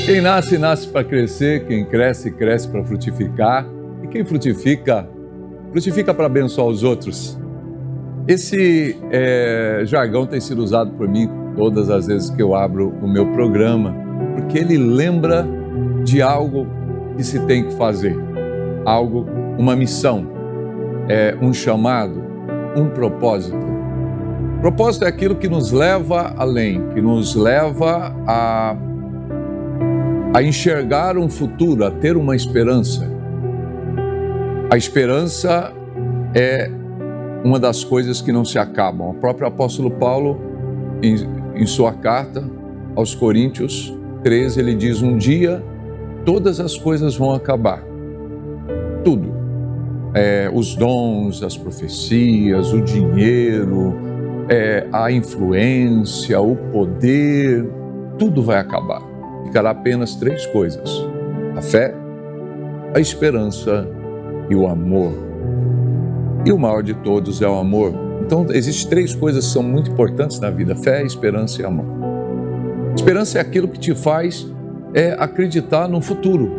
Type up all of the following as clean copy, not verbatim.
Quem nasce, nasce para crescer, quem cresce, cresce para frutificar, e quem frutifica, frutifica para abençoar os outros. Esse jargão tem sido usado por mim todas as vezes que eu abro o meu programa, porque ele lembra de algo que se tem que fazer, algo, uma missão, um chamado, um propósito. Propósito é aquilo que nos leva além, que nos leva a enxergar um futuro, a ter uma esperança. A esperança é uma das coisas que não se acabam. O próprio apóstolo Paulo, em sua carta aos Coríntios 13, ele diz: um dia todas as coisas vão acabar. Tudo. Os dons, as profecias, o dinheiro, a influência, o poder, tudo vai acabar. Ficará apenas três coisas: a fé, a esperança e o amor. E o maior de todos é o amor. Então, existem três coisas que são muito importantes na vida: fé, esperança e amor. Esperança é aquilo que te faz acreditar no futuro,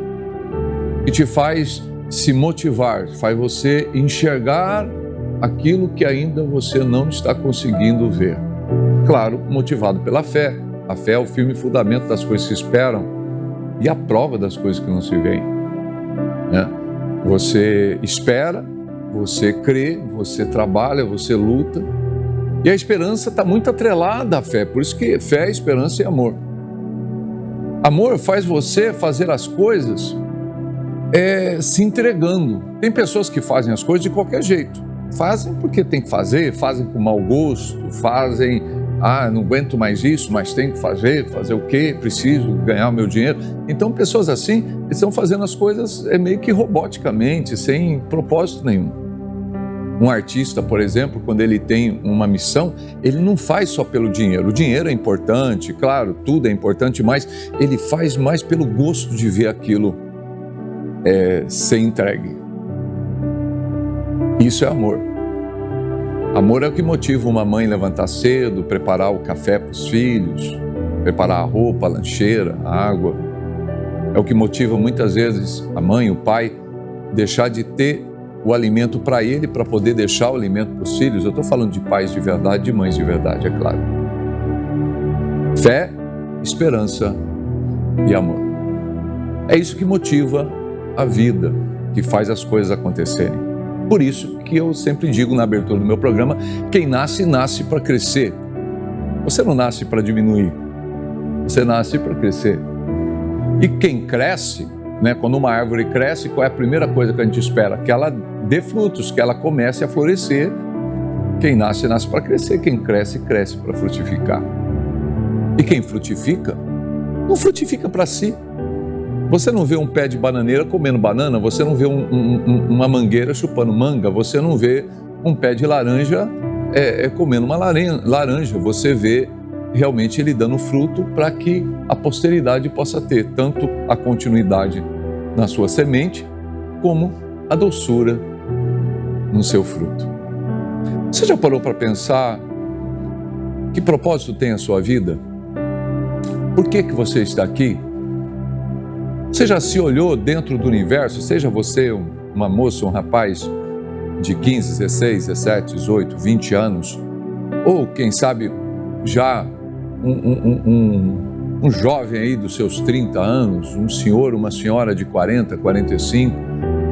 que te faz se motivar, faz você enxergar aquilo que ainda você não está conseguindo ver. Claro, motivado pela fé. A fé é o firme fundamento das coisas que se esperam e a prova das coisas que não se veem. Você espera, você crê, você trabalha, você luta. E a esperança está muito atrelada à fé, por isso que fé, esperança e amor. Amor faz você fazer as coisas se entregando. Tem pessoas que fazem as coisas de qualquer jeito. Fazem porque tem que fazer, fazem com mau gosto, fazem, não aguento mais isso, mas tem que fazer o quê? Preciso ganhar o meu dinheiro. Então pessoas assim estão fazendo as coisas meio que roboticamente, sem propósito nenhum. Um artista, por exemplo, quando ele tem uma missão, ele não faz só pelo dinheiro. O dinheiro é importante, claro, tudo é importante, mas ele faz mais pelo gosto de ver aquilo ser entregue. Isso é amor. Amor é o que motiva uma mãe a levantar cedo, preparar o café para os filhos, preparar a roupa, a lancheira, a água. É o que motiva muitas vezes a mãe, o pai, deixar de ter o alimento para ele, para poder deixar o alimento para os filhos. Eu estou falando de pais de verdade, de mães de verdade, é claro. Fé, esperança e amor. É isso que motiva a vida, que faz as coisas acontecerem. Por isso que eu sempre digo na abertura do meu programa: quem nasce, nasce para crescer. Você não nasce para diminuir, você nasce para crescer. E quem cresce, quando uma árvore cresce, qual é a primeira coisa que a gente espera? Que ela dê frutos, que ela comece a florescer. Quem nasce, nasce para crescer. Quem cresce, cresce para frutificar. E quem frutifica, não frutifica para si. Você não vê um pé de bananeira comendo banana, você não vê uma mangueira chupando manga, você não vê um pé de laranja comendo uma laranja, você vê realmente ele dando fruto para que a posteridade possa ter tanto a continuidade na sua semente, como a doçura no seu fruto. Você já parou para pensar que propósito tem a sua vida? Por que você está aqui? Você já se olhou dentro do universo, seja você uma moça, um rapaz de 15, 16, 17, 18, 20 anos, ou quem sabe já um jovem aí dos seus 30 anos, um senhor, uma senhora de 40, 45,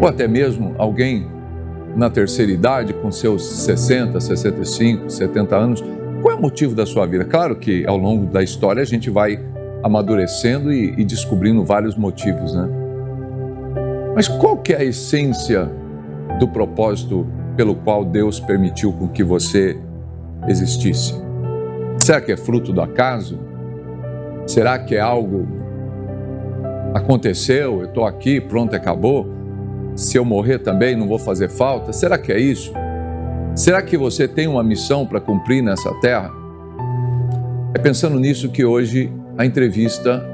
ou até mesmo alguém na terceira idade com seus 60, 65, 70 anos. Qual é o motivo da sua vida? Claro que ao longo da história a gente vai amadurecendo e descobrindo vários motivos, Mas qual que é a essência do propósito pelo qual Deus permitiu com que você existisse? Será que é fruto do acaso? Será que é algo aconteceu, eu estou aqui, pronto, acabou? Se eu morrer também não vou fazer falta? Será que é isso? Será que você tem uma missão para cumprir nessa terra? É pensando nisso que hoje a entrevista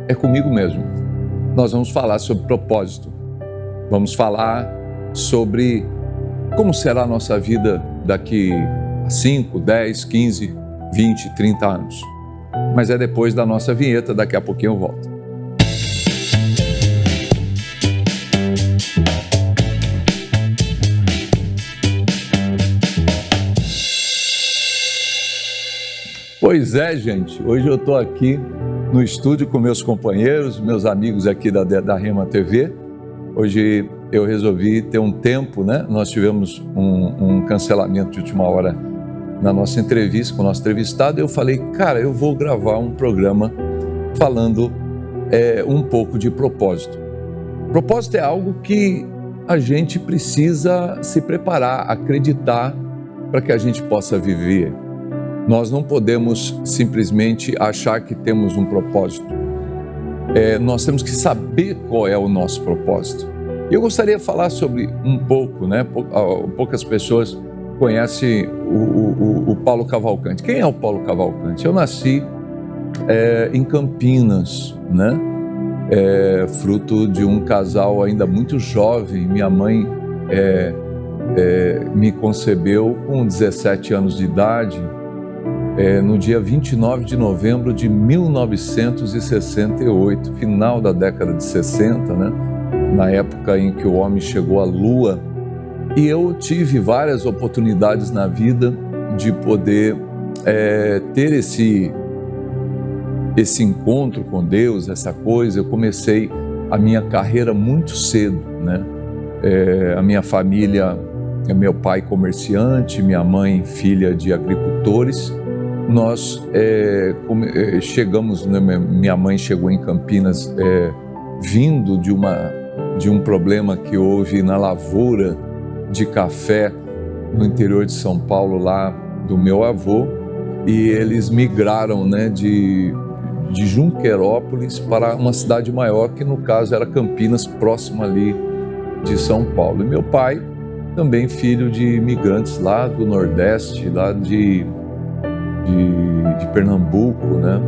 é comigo mesmo. Nós vamos falar sobre propósito. Vamos falar sobre como será a nossa vida daqui a 5, 10, 15, 20, 30 anos. Mas é depois da nossa vinheta, daqui a pouquinho eu volto. Pois é, gente, hoje eu estou aqui no estúdio com meus companheiros, meus amigos aqui da Rema TV. Hoje eu resolvi ter um tempo, né? Nós tivemos um cancelamento de última hora na nossa entrevista com o nosso entrevistado. Eu falei, cara, eu vou gravar um programa falando um pouco de propósito. Propósito é algo que a gente precisa se preparar, acreditar para que a gente possa viver. Nós não podemos simplesmente achar que temos um propósito. Nós temos que saber qual é o nosso propósito. Eu gostaria de falar sobre um pouco, né? Poucas pessoas conhecem o Paulo Cavalcante. Quem é o Paulo Cavalcante? Eu nasci em Campinas, né? Fruto de um casal ainda muito jovem. Minha mãe me concebeu com 17 anos de idade. No dia 29 de novembro de 1968, final da década de 60, né? Na época em que o homem chegou à Lua. E eu tive várias oportunidades na vida de poder ter esse encontro com Deus, essa coisa. Eu comecei a minha carreira muito cedo, né? A minha família, meu pai comerciante, minha mãe filha de agricultores. Nós chegamos, né, minha mãe chegou em Campinas vindo de um problema que houve na lavoura de café no interior de São Paulo, lá do meu avô, e eles migraram, né, de Junquerópolis para uma cidade maior, que no caso era Campinas, próximo ali de São Paulo. E meu pai, também filho de imigrantes lá do Nordeste, lá de Pernambuco, né?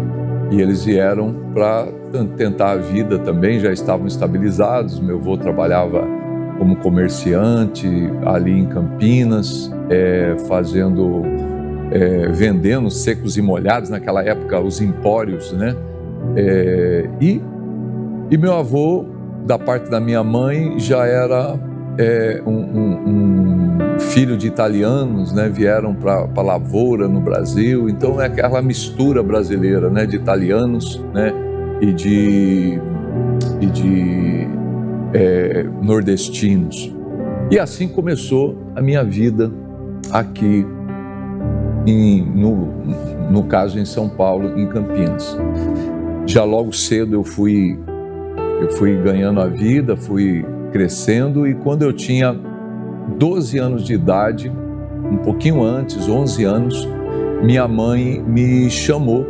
E eles vieram para tentar a vida também, já estavam estabilizados. Meu avô trabalhava como comerciante ali em Campinas, vendendo secos e molhados, naquela época os empórios, né? E meu avô, da parte da minha mãe, já era um filho de italianos, né? Vieram para a lavoura no Brasil. Então é aquela mistura brasileira, né? De italianos, né? E de nordestinos. E assim começou a minha vida aqui, no caso em São Paulo, em Campinas. Já logo cedo eu fui ganhando a vida, fui crescendo, e quando eu tinha 12 anos de idade, um pouquinho antes, 11 anos, minha mãe me chamou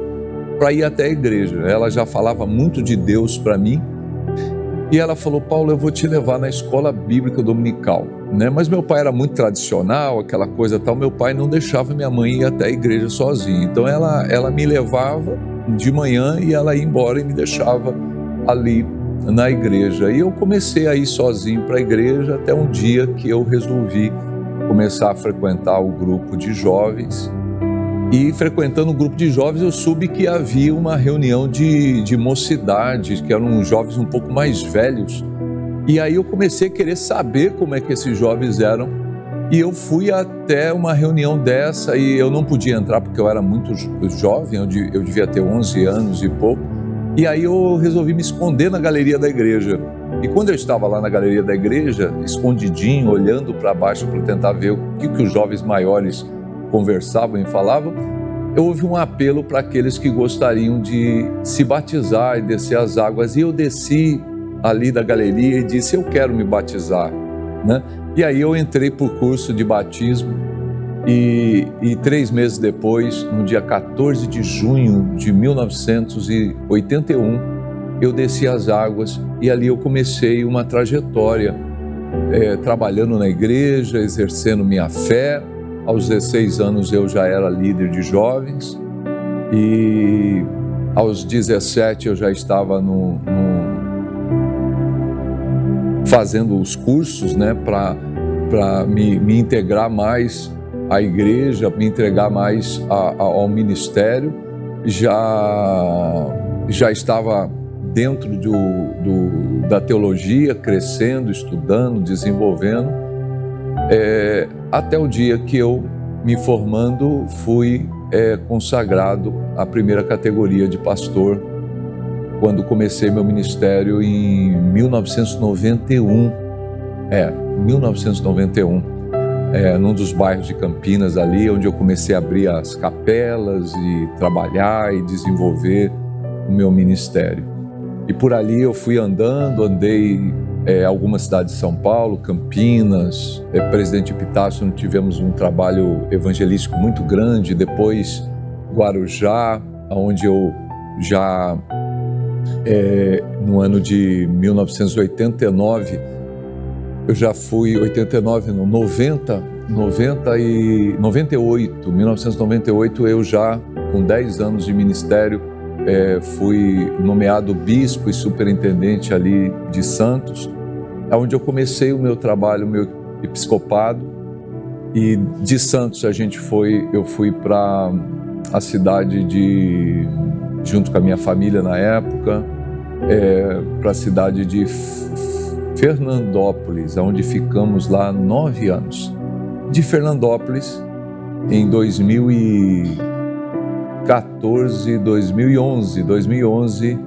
para ir até a igreja. Ela já falava muito de Deus para mim, e ela falou, Paulo, eu vou te levar na escola bíblica dominical, né? Mas meu pai era muito tradicional, aquela coisa tal, meu pai não deixava minha mãe ir até a igreja sozinha. Então ela me levava de manhã e ela ia embora e me deixava ali na igreja. E eu comecei a ir sozinho para a igreja até um dia que eu resolvi começar a frequentar o grupo de jovens. E frequentando o grupo de jovens, eu soube que havia uma reunião de mocidade, que eram jovens um pouco mais velhos. E aí eu comecei a querer saber como é que esses jovens eram. E eu fui até uma reunião dessa, e eu não podia entrar porque eu era muito jovem, eu devia ter 11 anos e pouco. E aí eu resolvi me esconder na galeria da igreja. E quando eu estava lá na galeria da igreja, escondidinho, olhando para baixo para tentar ver o que os jovens maiores conversavam e falavam, eu ouvi um apelo para aqueles que gostariam de se batizar e descer as águas. E eu desci ali da galeria e disse, eu quero me batizar, né? E aí eu entrei por curso de batismo. E 3 meses depois, no dia 14 de junho de 1981, eu desci as águas, e ali eu comecei uma trajetória, trabalhando na igreja, exercendo minha fé. Aos 16 anos eu já era líder de jovens, e aos 17 eu já estava fazendo os cursos, né, para para me integrar mais à igreja, me entregar mais ao ministério. Já estava dentro da teologia, crescendo, estudando, desenvolvendo, até o dia que eu, me formando, fui consagrado à primeira categoria de pastor, quando comecei meu ministério em 1991. 1991, num dos bairros de Campinas ali, onde eu comecei a abrir as capelas e trabalhar e desenvolver o meu ministério. E por ali eu fui andei algumas cidades de São Paulo, Campinas, Presidente Epitácio, onde tivemos um trabalho evangelístico muito grande, depois Guarujá, onde eu já, no ano de 1989, eu já fui, 1998, eu já, com 10 anos de ministério, fui nomeado bispo e superintendente ali de Santos, onde eu comecei o meu trabalho, o meu episcopado. E de Santos eu fui para a cidade junto com a minha família na época, para a cidade de Fernandópolis, onde ficamos lá 9 anos. De Fernandópolis, em 2011,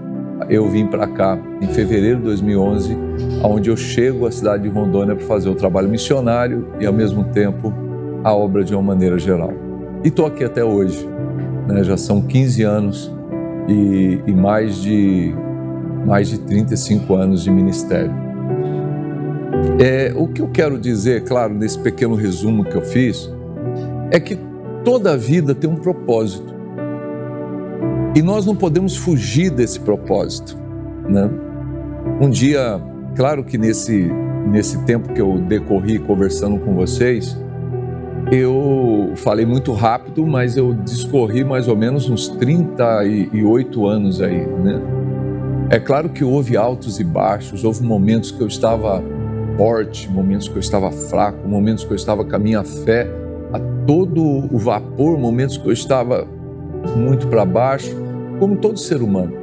eu vim para cá, em fevereiro de 2011, onde eu chego à cidade de Rondônia para fazer o trabalho missionário e, ao mesmo tempo, a obra de uma maneira geral. E estou aqui até hoje, né? Já são 15 anos e mais de 35 anos de ministério. O que eu quero dizer, claro, nesse pequeno resumo que eu fiz, é que toda a vida tem um propósito. E nós não podemos fugir desse propósito, né? Um dia, claro que nesse tempo que eu decorri conversando com vocês, eu falei muito rápido, mas eu discorri mais ou menos uns 38 anos aí, né? É claro que houve altos e baixos, houve momentos que eu estava forte, momentos que eu estava fraco, momentos que eu estava com a minha fé a todo o vapor, momentos que eu estava muito para baixo, como todo ser humano.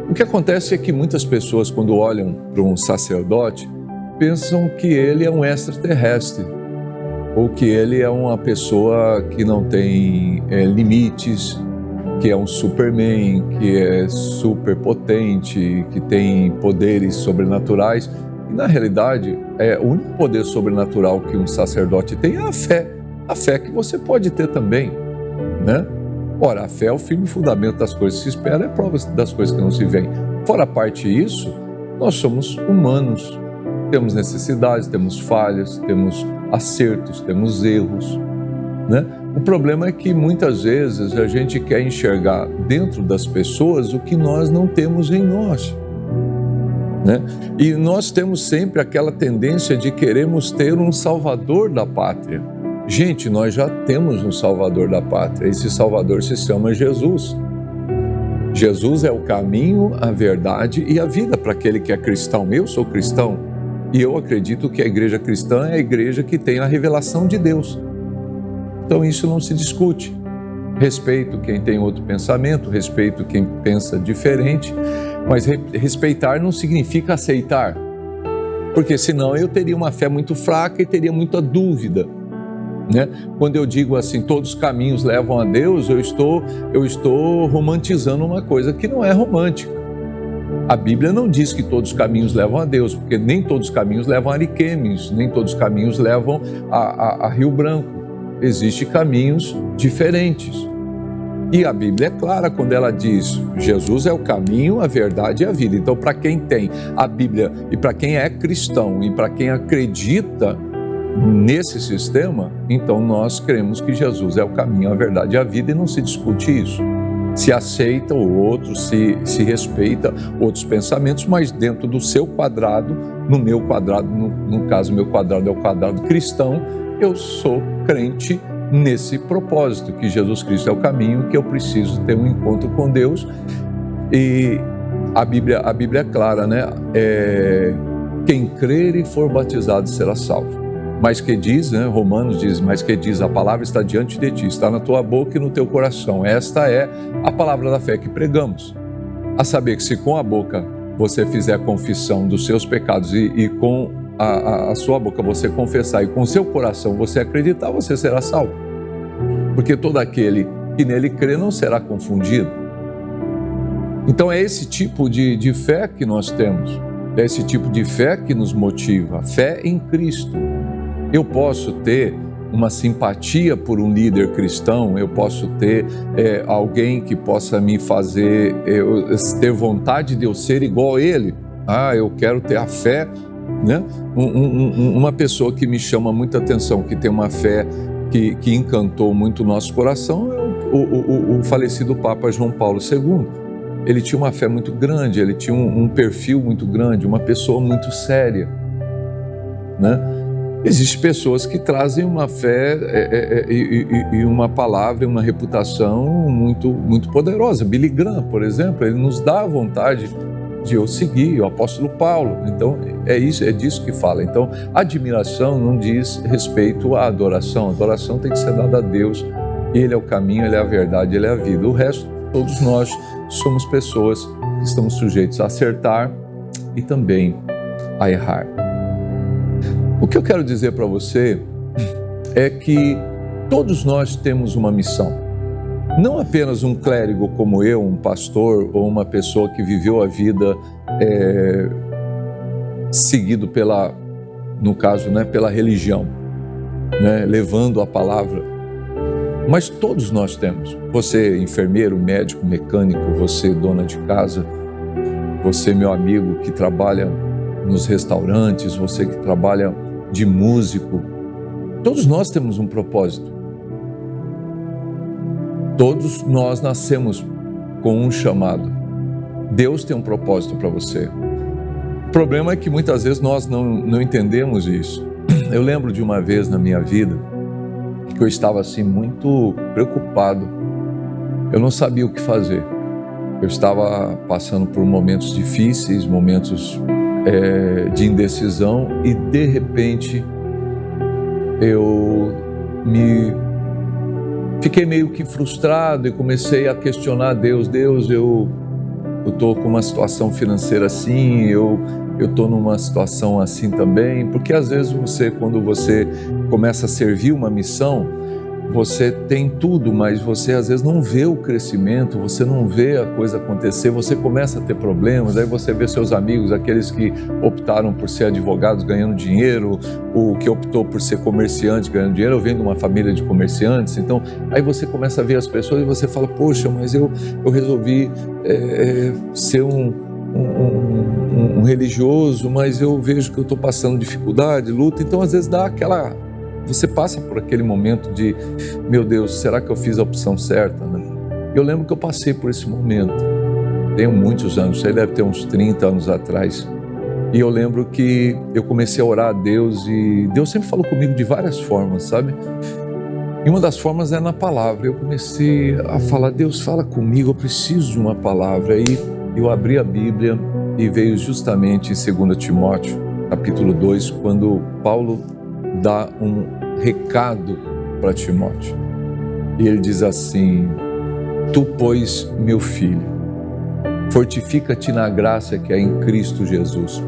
O que acontece é que muitas pessoas, quando olham para um sacerdote, pensam que ele é um extraterrestre, ou que ele é uma pessoa que não tem limites, que é um Superman, que é super potente, que tem poderes sobrenaturais. E, na realidade, o único poder sobrenatural que um sacerdote tem é a fé que você pode ter também, né? Ora, a fé é o firme fundamento das coisas que se esperam, é prova das coisas que não se veem. Fora parte disso, nós somos humanos, temos necessidades, temos falhas, temos acertos, temos erros, né? O problema é que muitas vezes a gente quer enxergar dentro das pessoas o que nós não temos em nós, né? E nós temos sempre aquela tendência de queremos ter um salvador da pátria. Gente, nós já temos um salvador da pátria. Esse salvador se chama Jesus. Jesus é o caminho, a verdade e a vida para aquele que é cristão. Eu sou cristão e eu acredito que a igreja cristã é a igreja que tem a revelação de Deus. Então isso não se discute. Respeito quem tem outro pensamento, respeito quem pensa diferente, mas respeitar não significa aceitar, porque senão eu teria uma fé muito fraca e teria muita dúvida, né? Quando eu digo assim, todos os caminhos levam a Deus, eu estou romantizando uma coisa que não é romântica. A Bíblia não diz que todos os caminhos levam a Deus, porque nem todos os caminhos levam a Ariquemes, nem todos os caminhos levam a Rio Branco. Existem caminhos diferentes. E a Bíblia é clara quando ela diz: Jesus é o caminho, a verdade e a vida. Então, para quem tem a Bíblia e para quem é cristão e para quem acredita nesse sistema, então nós cremos que Jesus é o caminho, a verdade e a vida, e não se discute isso. Se aceita o outro, se respeita outros pensamentos, mas dentro do seu quadrado, no meu quadrado, no caso, meu quadrado é o quadrado cristão, eu sou crente nesse propósito, que Jesus Cristo é o caminho, que eu preciso ter um encontro com Deus. E a Bíblia é clara, né? Quem crer e for batizado será salvo. Mas que diz, né, Romanos diz, mas que diz, a palavra está diante de ti, está na tua boca e no teu coração. Esta é a palavra da fé que pregamos. A saber que se com a boca você fizer a confissão dos seus pecados e com a sua boca você confessar e com o seu coração você acreditar, você será salvo. Porque todo aquele que nele crê não será confundido. Então é esse tipo de fé que nós temos, é esse tipo de fé que nos motiva, a fé em Cristo. Eu posso ter uma simpatia por um líder cristão, eu posso ter alguém que possa me fazer ter vontade de eu ser igual a ele. Eu quero ter a fé, né? Uma pessoa que me chama muita atenção, que tem uma fé que encantou muito o nosso coração, é o falecido Papa João Paulo II. Ele tinha uma fé muito grande, ele tinha um perfil muito grande, uma pessoa muito séria, né? Existem pessoas que trazem uma fé e uma palavra e uma reputação muito poderosa. Billy Graham, por exemplo, ele nos dá a vontade de eu seguir, o apóstolo Paulo. Então, é disso que fala. Então, admiração não diz respeito à adoração. A adoração tem que ser dada a Deus. Ele é o caminho, Ele é a verdade, Ele é a vida. O resto, todos nós somos pessoas que estamos sujeitos a acertar e também a errar. O que eu quero dizer para você é que todos nós temos uma missão. Não apenas um clérigo como eu, um pastor ou uma pessoa que viveu a vida seguido no caso, né, pela religião, né, levando a palavra. Mas todos nós temos. Você, enfermeiro, médico, mecânico, você, dona de casa, você, meu amigo que trabalha nos restaurantes, você que trabalha de músico, todos nós temos um propósito. Todos nós nascemos com um chamado. Deus tem um propósito para você. O problema é que muitas vezes nós não entendemos isso. Eu lembro de uma vez na minha vida que eu estava assim muito preocupado. Eu não sabia o que fazer. Eu estava passando por momentos difíceis, momentos de indecisão, e de repente eu fiquei meio que frustrado e comecei a questionar a Deus. Deus, eu estou com uma situação financeira assim, eu estou numa situação assim também, porque às vezes quando você começa a servir uma missão, você tem tudo, mas você às vezes não vê o crescimento, você não vê a coisa acontecer, você começa a ter problemas, aí você vê seus amigos, aqueles que optaram por ser advogados ganhando dinheiro, o que optou por ser comerciante ganhando dinheiro, eu venho de uma família de comerciantes, então aí você começa a ver as pessoas e você fala, poxa, mas eu resolvi ser um religioso, mas eu vejo que eu estou passando dificuldade, luta, então às vezes dá você passa por aquele momento de, meu Deus, será que eu fiz a opção certa? Né? Eu lembro que eu passei por esse momento, tenho muitos anos, isso aí deve ter uns 30 anos atrás, e eu lembro que eu comecei a orar a Deus, e Deus sempre falou comigo de várias formas, sabe? E uma das formas é na palavra. Eu comecei a falar, Deus, fala comigo, eu preciso de uma palavra. E eu abri a Bíblia e veio justamente em 2 Timóteo, capítulo 2, quando Paulo dá um recado para Timóteo. E ele diz assim, tu, pois, meu filho, fortifica-te na graça que há em Cristo Jesus.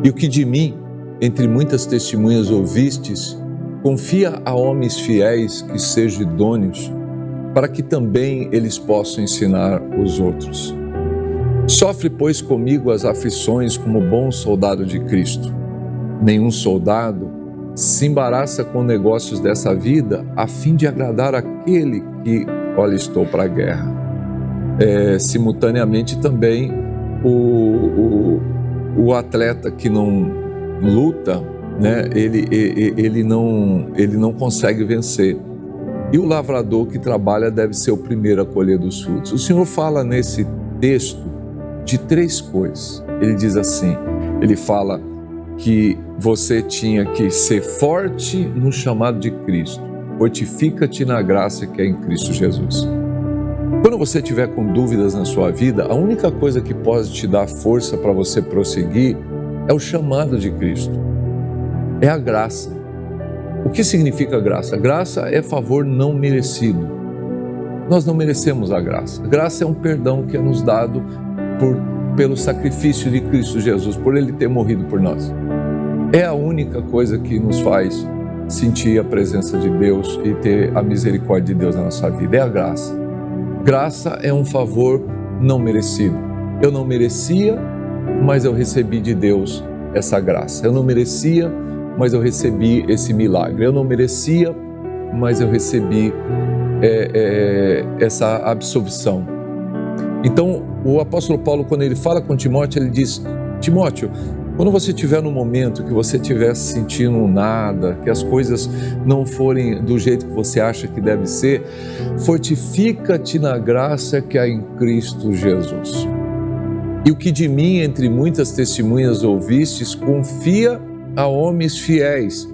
E o que de mim, entre muitas testemunhas ouvistes, confia a homens fiéis que sejam idôneos, para que também eles possam ensinar os outros. Sofre, pois, comigo as aflições como bom soldado de Cristo. Nenhum soldado se embaraça com negócios dessa vida a fim de agradar aquele que, olha, estou para a guerra. Simultaneamente também o atleta que não luta, né, ele não consegue vencer. E o lavrador que trabalha deve ser o primeiro a colher dos frutos. O Senhor fala nesse texto de 3 coisas. Ele diz assim, ele fala que você tinha que ser forte no chamado de Cristo. Fortifica-te na graça que é em Cristo Jesus. Quando você estiver com dúvidas na sua vida, a única coisa que pode te dar força para você prosseguir é o chamado de Cristo. É a graça. O que significa graça? Graça é favor não merecido. Nós não merecemos a graça. Graça é um perdão que é nos dado pelo sacrifício de Cristo Jesus, por Ele ter morrido por nós. É a única coisa que nos faz sentir a presença de Deus e ter a misericórdia de Deus na nossa vida. É a graça. Graça é um favor não merecido. Eu não merecia, mas eu recebi de Deus essa graça. Eu não merecia, mas eu recebi esse milagre. Eu não merecia, mas eu recebi essa absolvição. Então, o apóstolo Paulo, quando ele fala com Timóteo, ele diz: Timóteo, quando você estiver no momento que você estiver sentindo nada, que as coisas não forem do jeito que você acha que deve ser, fortifica-te na graça que há em Cristo Jesus. E o que de mim, entre muitas testemunhas ouvistes, confia a homens fiéis,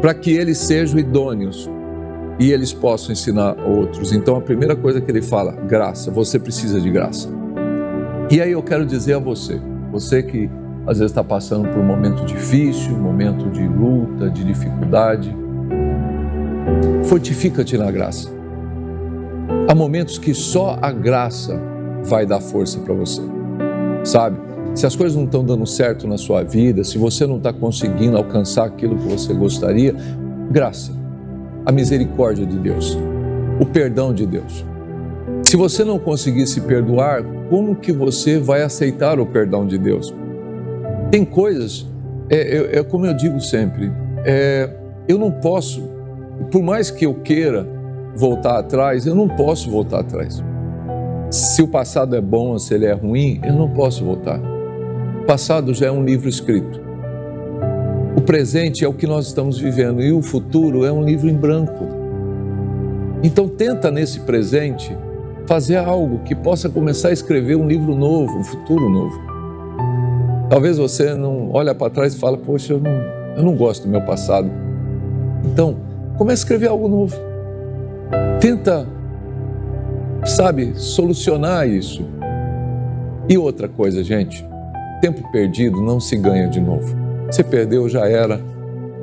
para que eles sejam idôneos e eles possam ensinar outros. Então a primeira coisa que ele fala, graça, você precisa de graça. E aí eu quero dizer a você que às vezes está passando por um momento difícil, um momento de luta, de dificuldade, fortifica-te na graça. Há momentos que só a graça vai dar força para você, sabe? Se as coisas não estão dando certo na sua vida, se você não está conseguindo alcançar aquilo que você gostaria, graça, a misericórdia de Deus, o perdão de Deus. Se você não conseguir se perdoar, como que você vai aceitar o perdão de Deus? Tem coisas, como eu digo sempre, eu não posso, por mais que eu queira voltar atrás, eu não posso voltar atrás. Se o passado é bom ou se ele é ruim, eu não posso voltar. O passado já é um livro escrito. O presente é o que nós estamos vivendo e o futuro é um livro em branco. Então tenta nesse presente fazer algo que possa começar a escrever um livro novo, um futuro novo. Talvez você não olha para trás e fala, poxa, eu não gosto do meu passado. Então, comece a escrever algo novo. Tenta, solucionar isso. E outra coisa, gente, tempo perdido não se ganha de novo. Você perdeu, já era.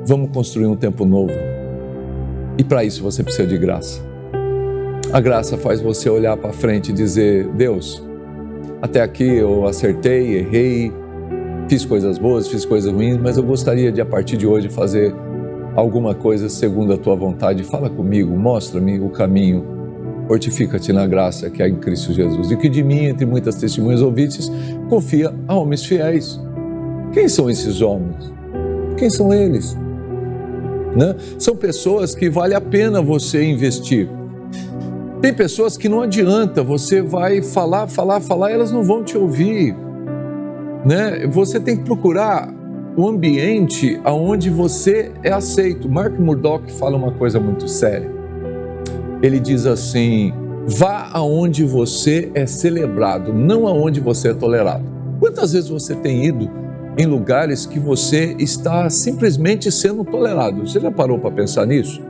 Vamos construir um tempo novo. E para isso você precisa de graça. A graça faz você olhar para frente e dizer, Deus, até aqui eu acertei, errei, fiz coisas boas, fiz coisas ruins, mas eu gostaria de, a partir de hoje, fazer alguma coisa segundo a tua vontade. Fala comigo, mostra-me o caminho. Fortifica-te na graça que há em Cristo Jesus. E que de mim, entre muitas testemunhas ouvintes, confia a homens fiéis. Quem são esses homens? Quem são eles? Né? São pessoas que vale a pena você investir. Tem pessoas que não adianta, você vai falar, e elas não vão te ouvir. Né? Você tem que procurar o ambiente onde você é aceito. Mark Murdock fala uma coisa muito séria. Ele diz assim, vá aonde você é celebrado, não aonde você é tolerado. Quantas vezes você tem ido em lugares que você está simplesmente sendo tolerado? Você já parou para pensar nisso?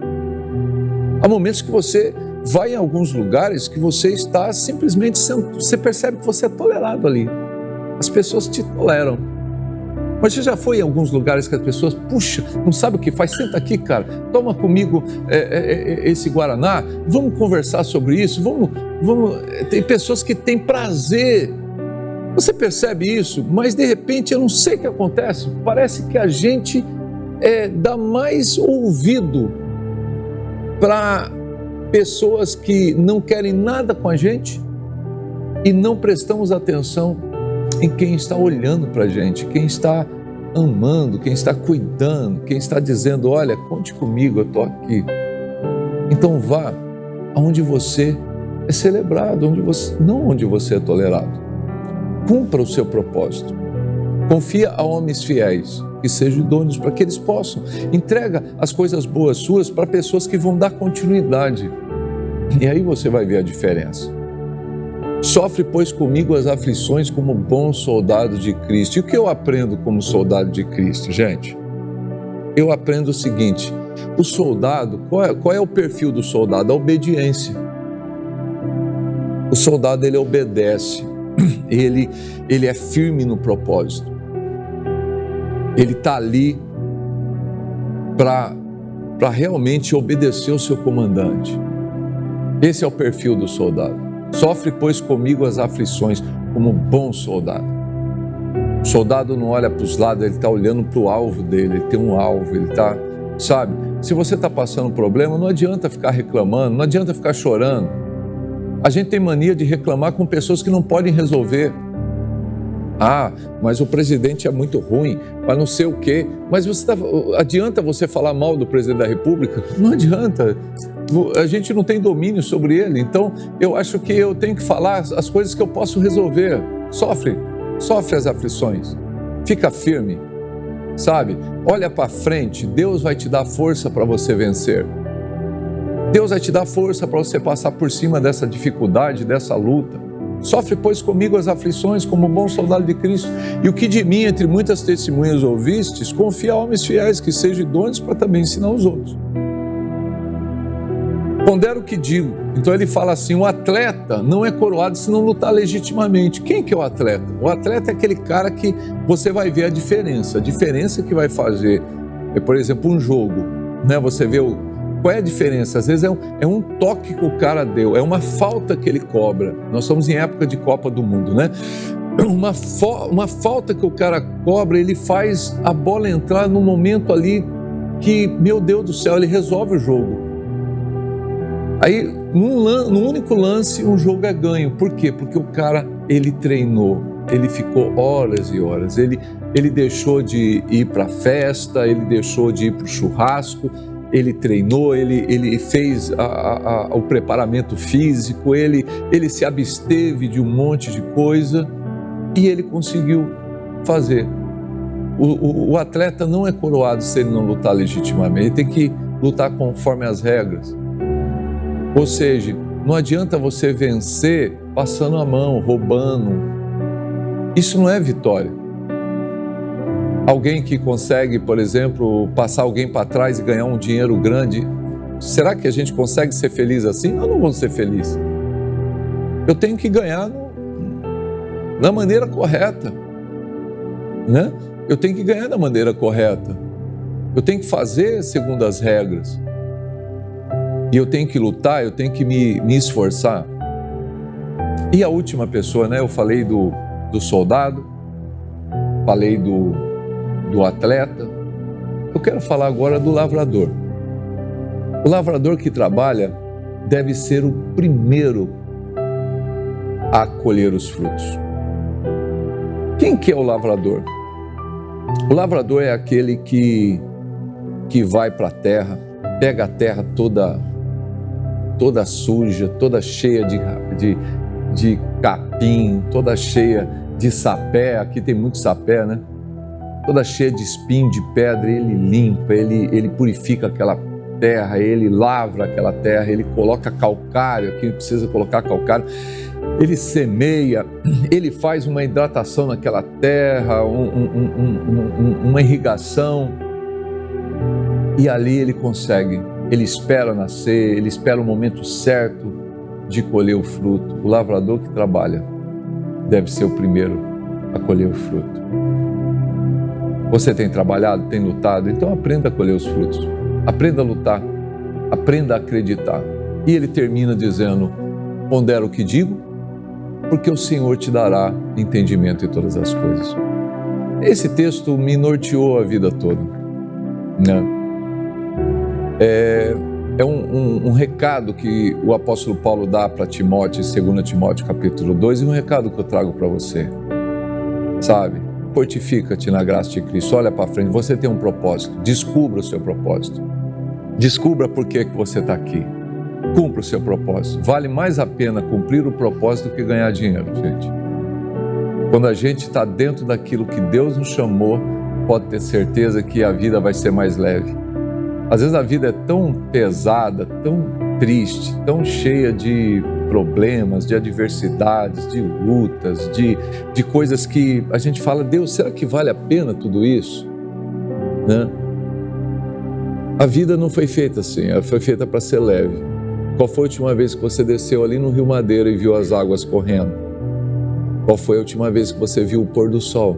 Há momentos que você vai em alguns lugares que você está simplesmente sendo, você percebe que você é tolerado ali. As pessoas te toleram. Mas você já foi em alguns lugares que as pessoas, puxa, não sabe o que faz? Senta aqui, cara, toma comigo esse Guaraná, vamos conversar sobre isso, vamos. Tem pessoas que têm prazer. Você percebe isso? Mas de repente, eu não sei o que acontece, parece que a gente dá mais ouvido para pessoas que não querem nada com a gente e não prestamos atenção em quem está olhando para a gente, quem está amando, quem está cuidando, quem está dizendo, olha, conte comigo, eu estou aqui. Então vá aonde você é celebrado, não onde você é tolerado. Cumpra o seu propósito. Confia a homens fiéis, que sejam idôneos, para que eles possam. Entrega as coisas boas suas para pessoas que vão dar continuidade. E aí você vai ver a diferença. Sofre, pois, comigo as aflições como bom soldado de Cristo. E o que eu aprendo como soldado de Cristo, gente? Eu aprendo o seguinte, o soldado, qual é o perfil do soldado? A obediência. O soldado, ele obedece, ele é firme no propósito. Ele está ali para para realmente obedecer ao seu comandante. Esse é o perfil do soldado. Sofre, pois, comigo as aflições, como bom soldado. O soldado não olha para os lados, ele está olhando para o alvo dele, ele tem um alvo, ele está, sabe? Se você está passando problema, não adianta ficar reclamando, não adianta ficar chorando. A gente tem mania de reclamar com pessoas que não podem resolver. Ah, mas o presidente é muito ruim, mas não sei o quê. Mas adianta você falar mal do presidente da República? Não adianta. A gente não tem domínio sobre ele. Então, eu acho que eu tenho que falar as coisas que eu posso resolver. Sofre as aflições. Fica firme, sabe? Olha para frente, Deus vai te dar força para você vencer. Deus vai te dar força para você passar por cima dessa dificuldade, dessa luta. Sofre, pois, comigo as aflições, como bom soldado de Cristo. E o que de mim, entre muitas testemunhas ouvistes, confia a homens fiéis, que sejam idôneos para também ensinar os outros. Pondera o que digo. Então ele fala assim, o atleta não é coroado se não lutar legitimamente. Quem que é o atleta? O atleta é aquele cara que você vai ver a diferença que vai fazer, por exemplo, um jogo, né? Você vê qual é a diferença? Às vezes é um toque que o cara deu, é uma falta que ele cobra. Nós estamos em época de Copa do Mundo, né? Uma falta que o cara cobra, ele faz a bola entrar num momento ali que, meu Deus do céu, ele resolve o jogo. Aí, num único lance, um jogo é ganho. Por quê? Porque o cara, ele treinou, ele ficou horas e horas, ele deixou de ir para a festa, ele deixou de ir para o churrasco, ele treinou, ele fez o preparamento físico, ele se absteve de um monte de coisa e ele conseguiu fazer. O atleta não é coroado se ele não lutar legitimamente, ele tem que lutar conforme as regras. Ou seja, não adianta você vencer passando a mão, roubando. Isso não é vitória. Alguém que consegue, por exemplo, passar alguém para trás e ganhar um dinheiro grande, será que a gente consegue ser feliz assim? Eu não vou ser feliz. Eu tenho que ganhar da maneira correta, né? Eu tenho que ganhar da maneira correta. Eu tenho que fazer segundo as regras. E eu tenho que lutar, eu tenho que me esforçar. E a última pessoa, né? Eu falei do soldado, falei do atleta. Eu quero falar agora do lavrador. O lavrador que trabalha deve ser o primeiro a colher os frutos. Quem que é o lavrador? O lavrador é aquele que vai para a terra, pega a terra toda suja, toda cheia de capim, toda cheia de sapé. Aqui tem muito sapé, né? Toda cheia de espinho, de pedra. Ele limpa, ele purifica aquela terra, ele lavra aquela terra, ele coloca calcário, aqui precisa colocar calcário, ele semeia, ele faz uma hidratação naquela terra, uma irrigação, e ali ele consegue. Ele espera nascer, ele espera o momento certo de colher o fruto. O lavrador que trabalha deve ser o primeiro a colher o fruto. Você tem trabalhado, tem lutado, então aprenda a colher os frutos. Aprenda a lutar, aprenda a acreditar. E ele termina dizendo, pondera o que digo, porque o Senhor te dará entendimento em todas as coisas. Esse texto me norteou a vida toda, né? É um recado que o apóstolo Paulo dá para Timóteo, em 2 Timóteo capítulo 2, e um recado que eu trago para você, sabe? Fortifica-te na graça de Cristo, olha para frente, você tem um propósito, descubra o seu propósito, descubra por que você está aqui, cumpra o seu propósito. Vale mais a pena cumprir o propósito do que ganhar dinheiro, gente. Quando a gente está dentro daquilo que Deus nos chamou, pode ter certeza que a vida vai ser mais leve. Às vezes a vida é tão pesada, tão triste, tão cheia de problemas, de adversidades, de lutas, de coisas que a gente fala, Deus, será que vale a pena tudo isso? Né? A vida não foi feita assim, ela foi feita para ser leve. Qual foi a última vez que você desceu ali no Rio Madeira e viu as águas correndo? Qual foi a última vez que você viu o pôr do sol?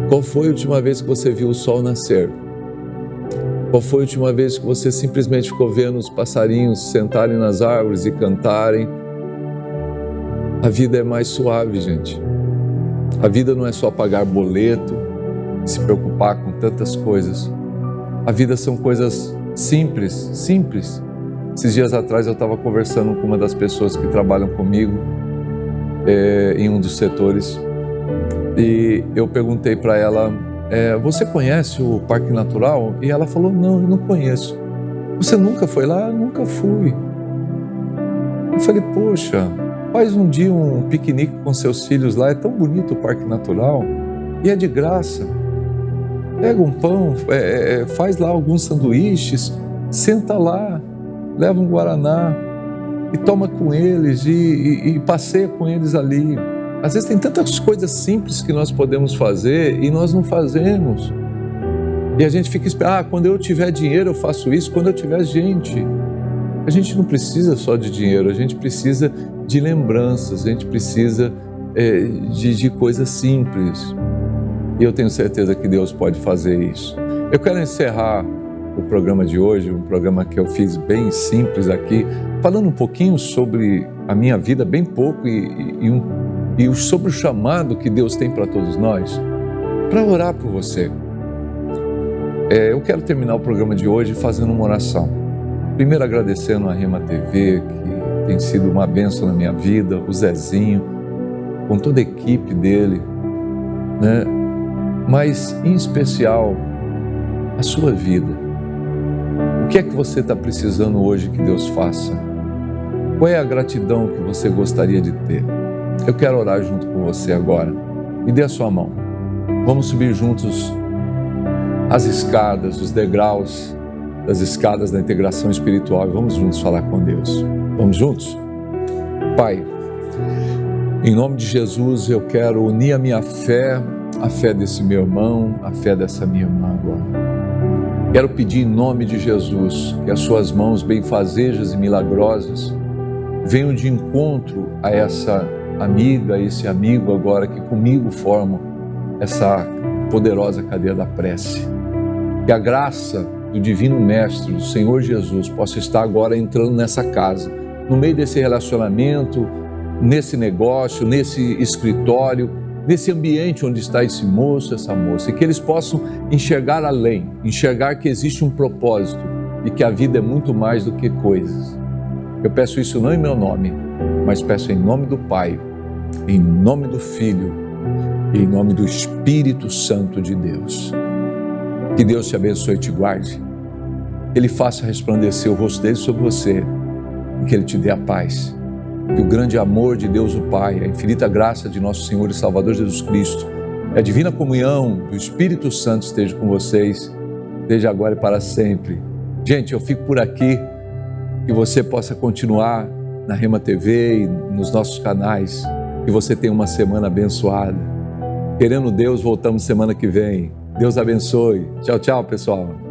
Qual foi a última vez que você viu o sol nascer? Qual foi a última vez que você simplesmente ficou vendo os passarinhos sentarem nas árvores e cantarem? A vida é mais suave, gente. A vida não é só pagar boleto, se preocupar com tantas coisas. A vida são coisas simples, simples. Esses dias atrás eu estava conversando com uma das pessoas que trabalham comigo em um dos setores e eu perguntei para ela, você conhece o Parque Natural? E ela falou, não, eu não conheço. Você nunca foi lá? Nunca fui. Eu falei, poxa, faz um dia um piquenique com seus filhos lá, é tão bonito o Parque Natural e é de graça. Pega um pão, faz lá alguns sanduíches, senta lá, leva um guaraná e toma com eles e passeia com eles ali. Às vezes tem tantas coisas simples que nós podemos fazer e nós não fazemos. E a gente fica esperando, quando eu tiver dinheiro eu faço isso, quando eu tiver gente. A gente não precisa só de dinheiro, a gente precisa de lembranças, a gente precisa de coisas simples. E eu tenho certeza que Deus pode fazer isso. Eu quero encerrar o programa de hoje, um programa que eu fiz bem simples aqui, falando um pouquinho sobre a minha vida, bem pouco, e sobre o chamado que Deus tem para todos nós, para orar por você. Eu quero terminar o programa de hoje fazendo uma oração. Primeiro agradecendo a Rema TV, que tem sido uma bênção na minha vida, o Zezinho, com toda a equipe dele, né? Mas em especial a sua vida. O que é que você está precisando hoje que Deus faça? Qual é a gratidão que você gostaria de ter? Eu quero orar junto com você agora. Me dê a sua mão. Vamos subir juntos as escadas, os degraus das escadas da integração espiritual e vamos juntos falar com Deus. Vamos juntos? Pai, em nome de Jesus eu quero unir a minha fé, a fé desse meu irmão, a fé dessa minha irmã agora. Quero pedir em nome de Jesus que as suas mãos benfazejas e milagrosas venham de encontro a essa amiga, a esse amigo agora que comigo formam essa poderosa cadeia da prece. Que a graça do Divino Mestre, do Senhor Jesus, possa estar agora entrando nessa casa, no meio desse relacionamento, nesse negócio, nesse escritório, nesse ambiente onde está esse moço, essa moça, e que eles possam enxergar além, enxergar que existe um propósito e que a vida é muito mais do que coisas. Eu peço isso não em meu nome, mas peço em nome do Pai, em nome do Filho e em nome do Espírito Santo de Deus. Que Deus te abençoe e te guarde, que Ele faça resplandecer o rosto dele sobre você e que Ele te dê a paz. Que o grande amor de Deus o Pai, a infinita graça de nosso Senhor e Salvador Jesus Cristo, a divina comunhão do Espírito Santo esteja com vocês, desde agora e para sempre. Gente, eu fico por aqui, que você possa continuar na Rema TV e nos nossos canais, que você tenha uma semana abençoada. Querendo Deus, voltamos semana que vem. Deus abençoe. Tchau, tchau, pessoal.